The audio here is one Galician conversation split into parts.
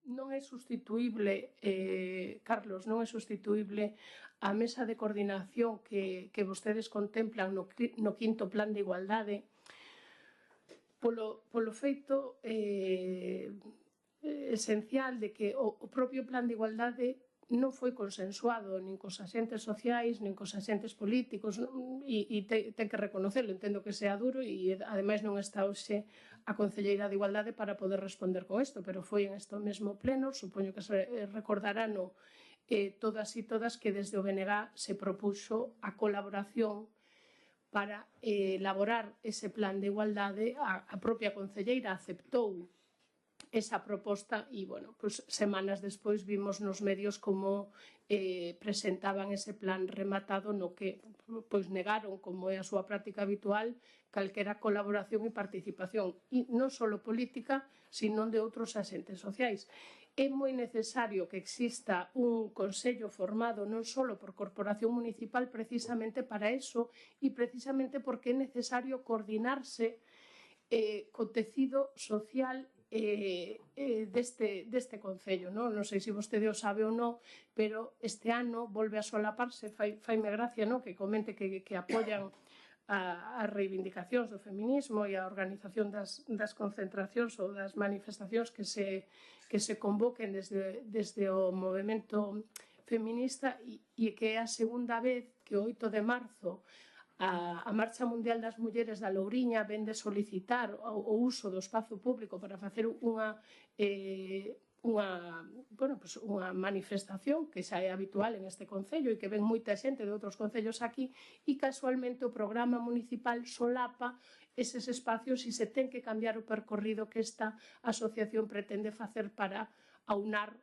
non é sustituíble, Carlos, non é sustituíble a mesa de coordinación que vostedes contemplan no quinto plan de igualdade polo feito esencial de que o propio plan de igualdade non foi consensuado nin cos axentes sociais, nin cos axentes políticos, e ten que reconocerlo, entendo que sea duro, e ademais non está hoxe a Concelleira de Igualdade para poder responder con isto, pero foi en isto mesmo pleno, supoño que se recordarán todas e todas que desde o BNG se propuxo a colaboración para elaborar ese plan de igualdade. A propia Concelleira aceptou esa proposta e, bueno, pues semanas despois vimos nos medios como presentaban ese plan rematado no que pois negaron, como é a súa práctica habitual, calquera colaboración e participación, e non só política, sino de outros axentes sociais. É moi necesario que exista un consello formado non só por corporación municipal precisamente para eso, e precisamente porque é necesario coordinarse co tecido social deste Concello. Non sei se vostede o sabe ou non, pero este ano volve a solaparse, faime gracia que comente que apoian as reivindicacións do feminismo e a organización das concentracións ou das manifestacións que se convoquen desde o movemento feminista, e que é a segunda vez que o 8 de marzo a Marcha Mundial das Mulleres da Louriña vende solicitar o uso do espazo público para facer unha manifestación que xa é habitual en este Concello e que ven moita xente de outros concellos aquí, e casualmente o programa municipal solapa eses espacios e se ten que cambiar o percorrido que esta asociación pretende facer para aunar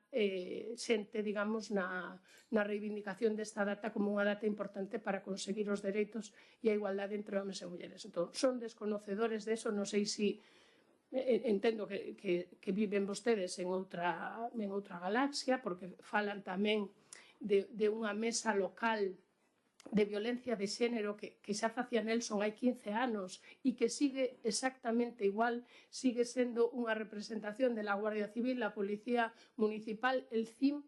xente, digamos, na reivindicación desta data como unha data importante para conseguir os dereitos e a igualdade entre homes e mulleres. Entón, son desconocedores de eso, non sei se entendo que viven vostedes en outra galaxia, porque falan tamén de unha mesa local de violencia de xénero que xa facía Nelson hai 15 anos e que sigue exactamente igual, sigue sendo unha representación de la Guardia Civil, la Policía Municipal, el CIM,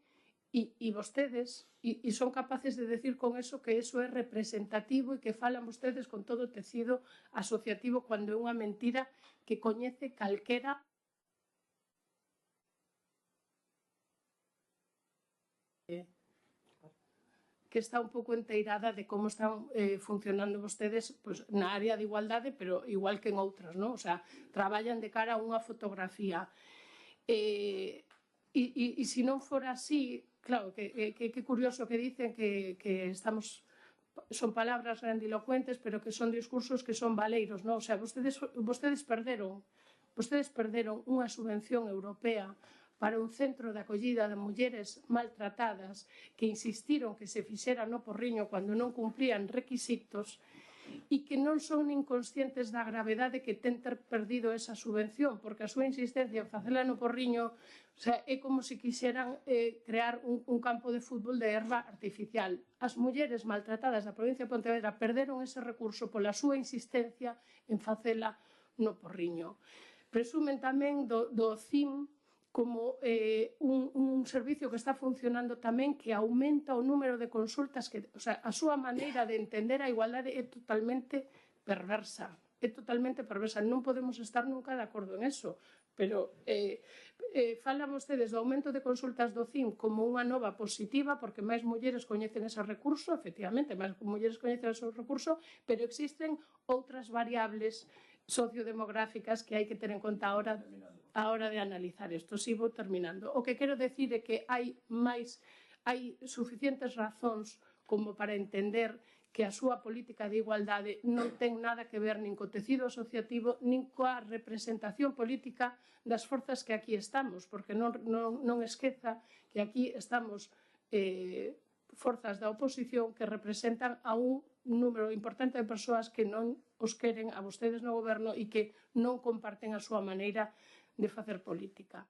e vostedes son capaces de decir con eso que eso é representativo e que falan vostedes con todo o tecido asociativo, cando é unha mentira que coñece calquera que está un pouco enteirada de como están funcionando vostedes na área de igualdade, pero igual que en outras, non? O sea, traballan de cara a unha fotografía. E se non fora así, claro, que curioso que dicen que estamos... Son palabras grandilocuentes, pero que son discursos que son valeiros, non? O sea, vostedes perderon unha subvención europea para un centro de acollida de mulleres maltratadas que insistiron que se fixera no Porriño cando non cumplían requisitos, e que non son nin conscientes da gravedade que ten ter perdido esa subvención, porque a súa insistencia en facela no Porriño é como se quixeran crear un campo de fútbol de herba artificial. As mulleres maltratadas da provincia de Pontevedra perderon ese recurso pola súa insistencia en facela no Porriño. Presumen tamén do CIM como un servicio que está funcionando tamén, que aumenta o número de consultas, o sea, a súa maneira de entender a igualdade é totalmente perversa. É totalmente perversa. Non podemos estar nunca de acordo en eso. Pero falan vostedes do aumento de consultas do CIM como unha nova positiva, porque máis mulleres coñecen ese recurso, efectivamente, máis mulleres coñecen ese recurso, pero existen outras variables sociodemográficas que hai que ter en conta a hora de analizar isto. Si vou terminando. O que quero decir é que hai suficientes razóns como para entender que a súa política de igualdade non ten nada que ver nin co tecido asociativo nin coa representación política das forzas que aquí estamos, porque non esqueza que aquí estamos forzas da oposición que representan a un número importante de persoas que non os queren a vostedes no goberno e que non comparten a súa maneira de facer política.